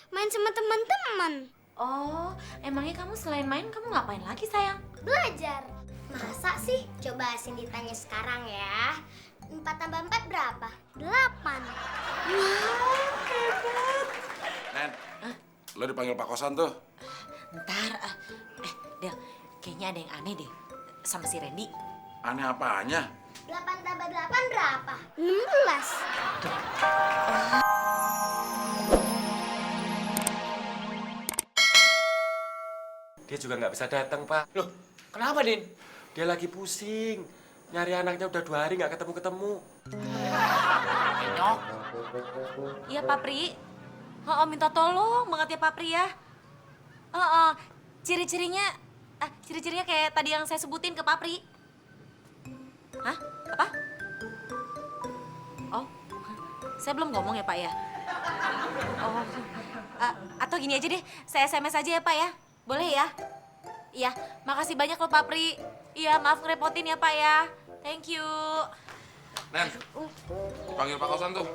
main sama teman-teman. Oh, emangnya kamu selain main, kamu ngapain lagi sayang? Belajar. Masa sih? Coba Cindy tanya sekarang ya. 4 tambah 4 berapa? 8. Nen, lo dipanggil Pak Kosan tuh. Ntar, Del, kayaknya ada yang aneh deh sama si Randy. Aneh apanya? 8 tambah 8 berapa? 16. Dia juga nggak bisa datang, Pak. Loh, kenapa, Din? Dia lagi pusing. Nyari anaknya udah 2 hari nggak ketemu-ketemu. Nyok. Iya Pak Pri. Oh, minta tolong banget ya Pak Pri ya. Oh, ciri-cirinya kayak tadi yang saya sebutin ke Pak Pri. Hah? Apa? Oh, saya belum ngomong ya Pak ya. Oh, atau gini aja deh, saya SMS aja ya Pak ya. Boleh ya? Iya, makasih banyak loh Pak Pri. Iya, maaf ngerepotin ya Pak ya. Thank you. Nen, panggil Pak Kosan tuh.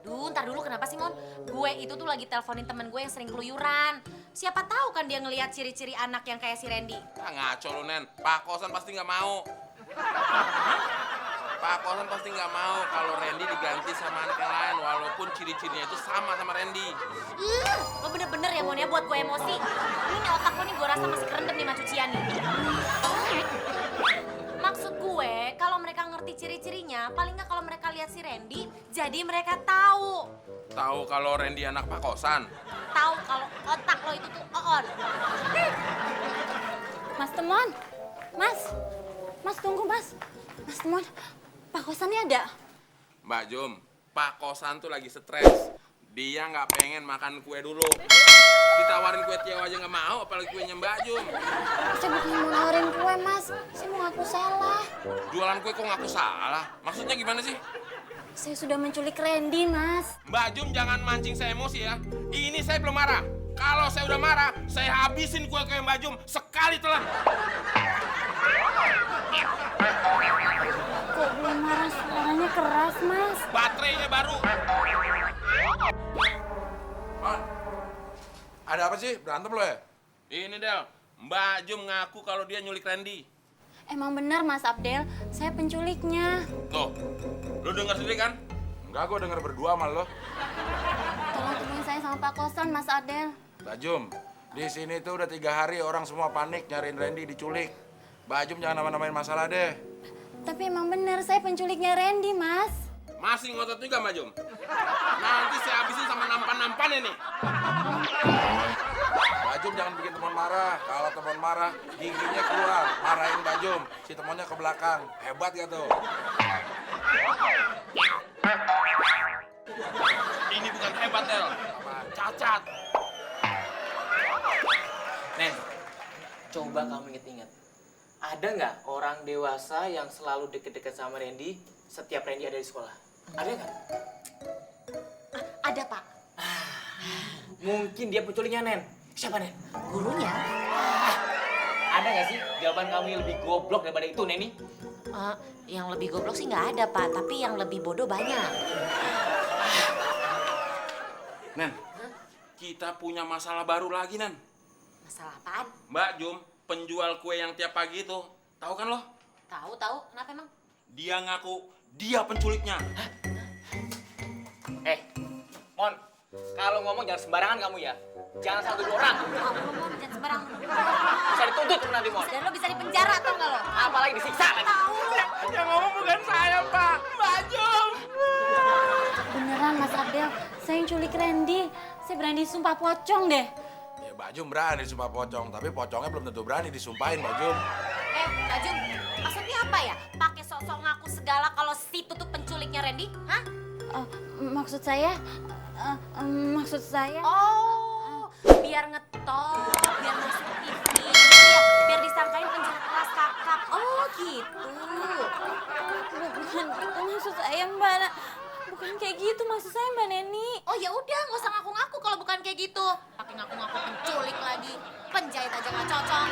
Duh, ntar dulu kenapa sih, Mon? Gue itu tuh lagi teleponin temen gue yang sering keluyuran. Siapa tahu kan dia ngelihat ciri-ciri anak yang kayak si Randy. Ngaco lu, Nen. Pak Kosan pasti nggak mau. Pak Kosan pasti nggak mau kalau Randy diganti sama anak yang lain, walaupun ciri-cirinya itu sama Randy. Lo bener-bener ya, Mon, ya, buat gue emosi. Ini otak lo nih gue rasa masih kerendam nih sama cucian nih. Maksud gue, kalau mereka ngerti ciri-cirinya, paling nggak kalau mereka lihat si Randy, jadi mereka tahu. Tahu kalau Randy anak Pak Kosan? Tahu kalau otak lo itu tuh on. Mas Temon, Mas tunggu Mas Temon, Pak Kosannya ada? Mbak Jum, Pak Kosan tuh lagi stres. Dia nggak pengen makan kue dulu. Ditawarin kue tiaw aja nggak mau, apalagi kuenya Mbak Jum. Saya bukan mau nawarin kue Mas, saya mau ngaku salah. Jualan kue kok ngaku salah? Maksudnya gimana sih? Saya sudah menculik Randy Mas. Mbak Jum jangan mancing saya emosi ya. Ini saya belum marah. Kalau saya udah marah, saya habisin kue-kue Mbak Jum sekali telan. Kok belum marah, suaranya keras Mas. Baterainya baru. Man, ada apa sih? Berantem lo ya? Ini Del, Mbak Jum ngaku kalau dia nyulik Randy. Emang benar Mas Abdel, saya penculiknya. Tuh, lo denger sendiri kan? Enggak, gue denger berdua sama lo. Tolong temuin saya sama Pak Kosan Mas Abdel. Mbak Jum, di sini tuh udah 3 hari orang semua panik nyariin Randy diculik. Mbak Jum jangan nama-namain masalah deh. Tapi emang benar saya penculiknya Randy Mas. Masih ngotot juga Mbak Jum? Nanti saya habisin sama nampan-nampannya nih. Mbak Jum jangan bikin teman marah. Kalau teman marah, giginya keluar. Marahin Mbak Jum, si temannya ke belakang. Hebat gak tuh? Ini bukan hebat, El. Cacat. Nen, coba kamu inget-inget. Ada nggak orang dewasa yang selalu deket-deket sama Randy setiap Randy ada di sekolah? Ada nggak? Ada Pak. Mungkin dia penculiknya, Nen. Siapa, Nen? Gurunya. Ada nggak sih jawaban kamu yang lebih goblok daripada itu, Neni? Yang lebih goblok sih nggak ada Pak, tapi yang lebih bodoh banyak. Nen, kita punya masalah baru lagi, Nen. Masalah apaan? Mbak Jum, penjual kue yang tiap pagi itu, tahu kan lo? Tahu, kenapa emang? Dia ngaku dia penculiknya. Mon, kalau ngomong jangan sembarangan kamu ya. Jangan satu dua orang. Ngomong jangan sembarang. Bisa dituntut tuh nanti, Mon. Dan lo bisa dipenjara tau nggak lo? Apalagi disiksa lagi. Tahu. Yang ngomong bukan saya, Pak. Mbak Jum. Beneran Mas Abdel, saya yang culik Randy. Saya berani sumpah pocong deh. Ya Mbak Jum berani disumpah pocong, tapi pocongnya belum tentu berani disumpahin, Mbak Jum. Mbak Jum, maksudnya apa ya? Pakai sosok ngaku segala kalau situ tuh penculiknya Randy? Hah? Maksud saya, Oh, biar ngetop, biar masuk TV, gitu ya? Biar disangkain penjahat kelas kakap. Oh, gitu. bukan itu maksud saya Mbak. Bukan kayak gitu maksud saya Mbak Neni. Oh ya udah, nggak usah ngaku-ngaku kalau bukan kayak gitu. Pakai ngaku-ngaku penculik lagi. Penjahit aja nggak cocok.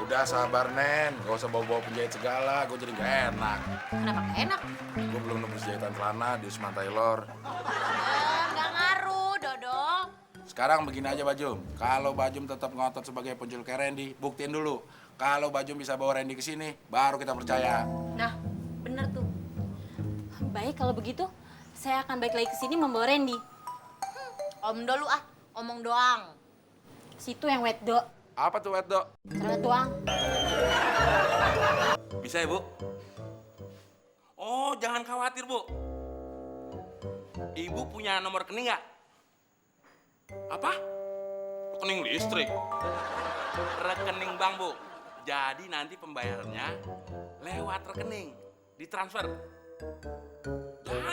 Udah sabar, Nen. Gak usah bawa-bawa penjahit segala, gue jadi gak enak. Kenapa gak enak? Gue belum nemu jahitan celana di Usman Taylor. Nggak ngaruh, Dodol. Sekarang begini aja Bajum. Kalau Bajum tetap ngotot sebagai penculik Randy, buktiin dulu. Kalau Bajum bisa bawa Randy ke sini, baru kita percaya. Nah, bener tuh. Baik kalau begitu, saya akan balik lagi ke sini membawa Randy. Om dulu ah, omong doang. Situ yang wet do, Apa tuh, Weddo? cerewet doang. Bisa ya, Bu? Oh, jangan khawatir, Bu. Ibu punya nomor rekening nggak? Apa? Rekening listrik? Rekening bank, Bu. Jadi nanti pembayarannya lewat rekening, ditransfer.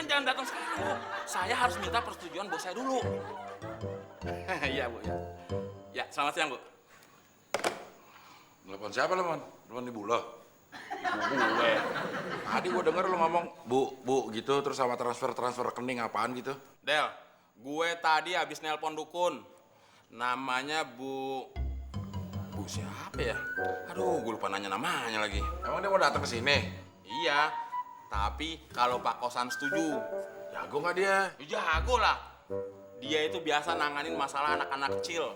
Jangan datang sekarang, Bu. Saya harus minta persetujuan bos saya dulu. Iya, Bu. Ya. Ya, selamat siang, Bu. Telepon siapa lo, Mon? Telepon ibu lo? Ibu gue. Tadi gue denger lo ngomong, Bu, gitu, terus sama transfer rekening apaan gitu. Del, gue tadi habis nelpon dukun. Namanya Bu siapa ya? Aduh, gue lupa nanya namanya lagi. Emang dia mau datang ke sini? Iya, tapi kalau Pak Kosan setuju. Jago nggak dia? Ya, jago lah. Dia itu biasa nanganin masalah anak-anak kecil.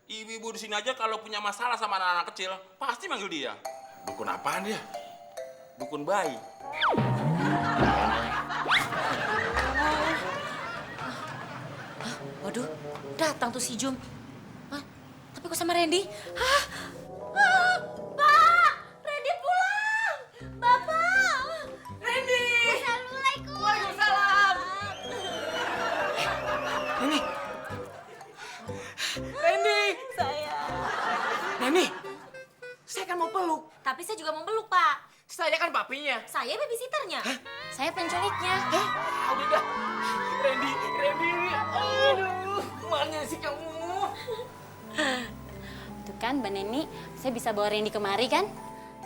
Ibu-ibu di sini aja kalau punya masalah sama anak-anak kecil, pasti manggil dia. Dukun apaan dia? Dukun bayi. Waduh, datang tuh si Jum. Hah? Tapi kok sama Randy? Hah? Pak! Randy pulang! Bapak! Randy! Assalamualaikum. Waalaikumsalam! Neni! Randy! Neni! Saya kan mau peluk. Tapi saya juga mau peluk, Pak. Saya kan papinya. Saya babysitternya. Saya penculiknya. Udah. Randy. Aduh, mana sih kamu? Tuh kan, Mbak Neni, saya bisa bawa Randy kemari kan?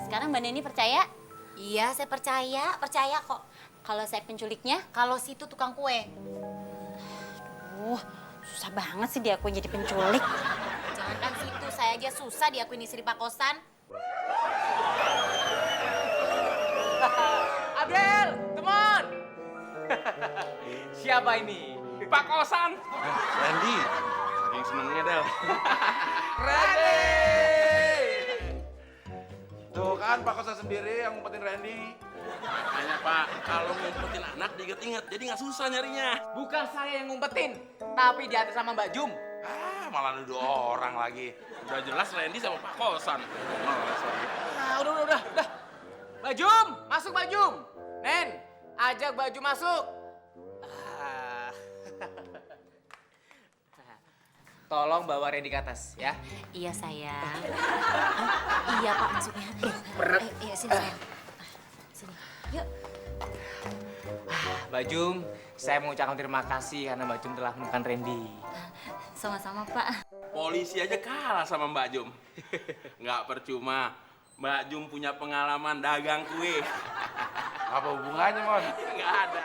Sekarang Mbak Neni percaya? Iya, saya percaya kok. Kalau saya penculiknya? Kalau situ tukang kue. Susah banget sih diakuin jadi penculik. Jangankan situ, saya aja susah diakuin istri Pak Kosan. Abdel, come on! Siapa ini? Pak Kosan. Randy. Saking senengnya, Del. Randy! Tuh kan Pak Kosan sendiri yang ngumpetin Randy. Makanya Pak, kalau ngumpetin anak diinget-inget, jadi nggak susah nyarinya. Bukan saya yang ngumpetin, tapi di atas sama Mbak Jum. Malah nuduh orang lagi. Udah jelas Randy sama Pak Kosan. Males lagi. Udah. Mbak Jum, masuk Mbak Jum. Nen, ajak Mbak Jum masuk. Tolong bawa Randy ke atas, ya. Iya, sayang. Iya, Pak, maksudnya. Berat. Iya, sini, sayang. Sini. Yuk. Mbak Jum, saya mau ucapkan terima kasih karena Mbak Jum telah menemukan Randy. Sama-sama, Pak. Polisi aja kalah sama Mbak Jum. Nggak percuma. Mbak Jum punya pengalaman dagang kue. Apa hubungannya, Mon? Nggak ada.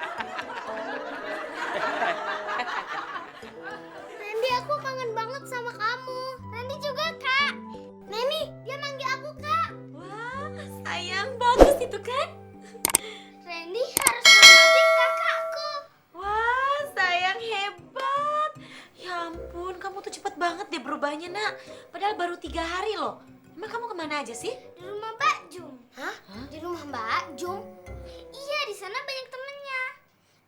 Randy, aku kangen banget sama kamu. Randy juga, Kak. Neni, dia manggil aku, Kak. Wah, sayang, bagus itu kan? Randy harus hormatin kakakku. Wah, sayang hebat. Ya ampun, kamu tuh cepet banget deh berubahnya, Nak. Padahal baru 3 hari loh. Emang kamu kemana aja sih? Di rumah Mbak Jum. Hah? Di rumah Mbak Jum? Iya, di sana banyak temennya.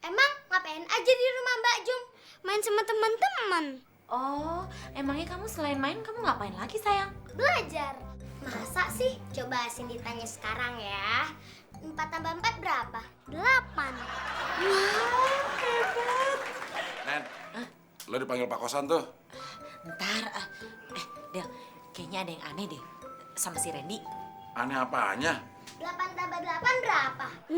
Emang ngapain aja di rumah Mbak Jum? Main sama teman-teman. Oh, emangnya kamu selain main, kamu ngapain lagi, sayang? Belajar. Masa sih? Coba Cindy tanya sekarang ya. 4 tambah 4 berapa? 8. Nen, lo dipanggil Pak Kosan tuh. Ntar, Del, kayaknya ada yang aneh deh sama si Randy. Aneh apanya? 8 tambah 8 berapa? 16.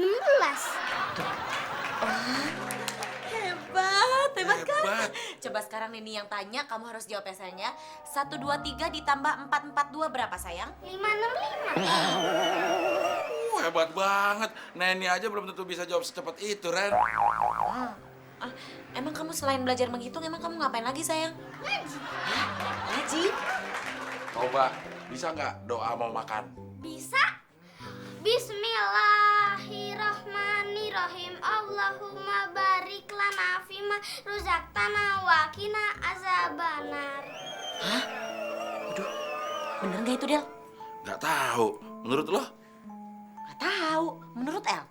Hebat kan? Hebat. Coba sekarang Nini yang tanya, kamu harus jawab ya sayangnya. 1, 2, 3 ditambah 4, 4, 2 berapa sayang? 5, 6, 5. Hebat banget. Neni aja belum tentu bisa jawab secepat itu, Ren. Emang kamu selain belajar menghitung, emang kamu ngapain lagi sayang? Ngaji. Ngaji? Coba, bisa nggak doa mau makan? Bisa? Bismillahirrahmanirrahim. Allahumma barik lana fima rahmah ruzaktana wa qina azabannar. Hah? Aduh, bener nggak itu Del? Nggak tahu. Menurut lo? Nggak tahu. Menurut El?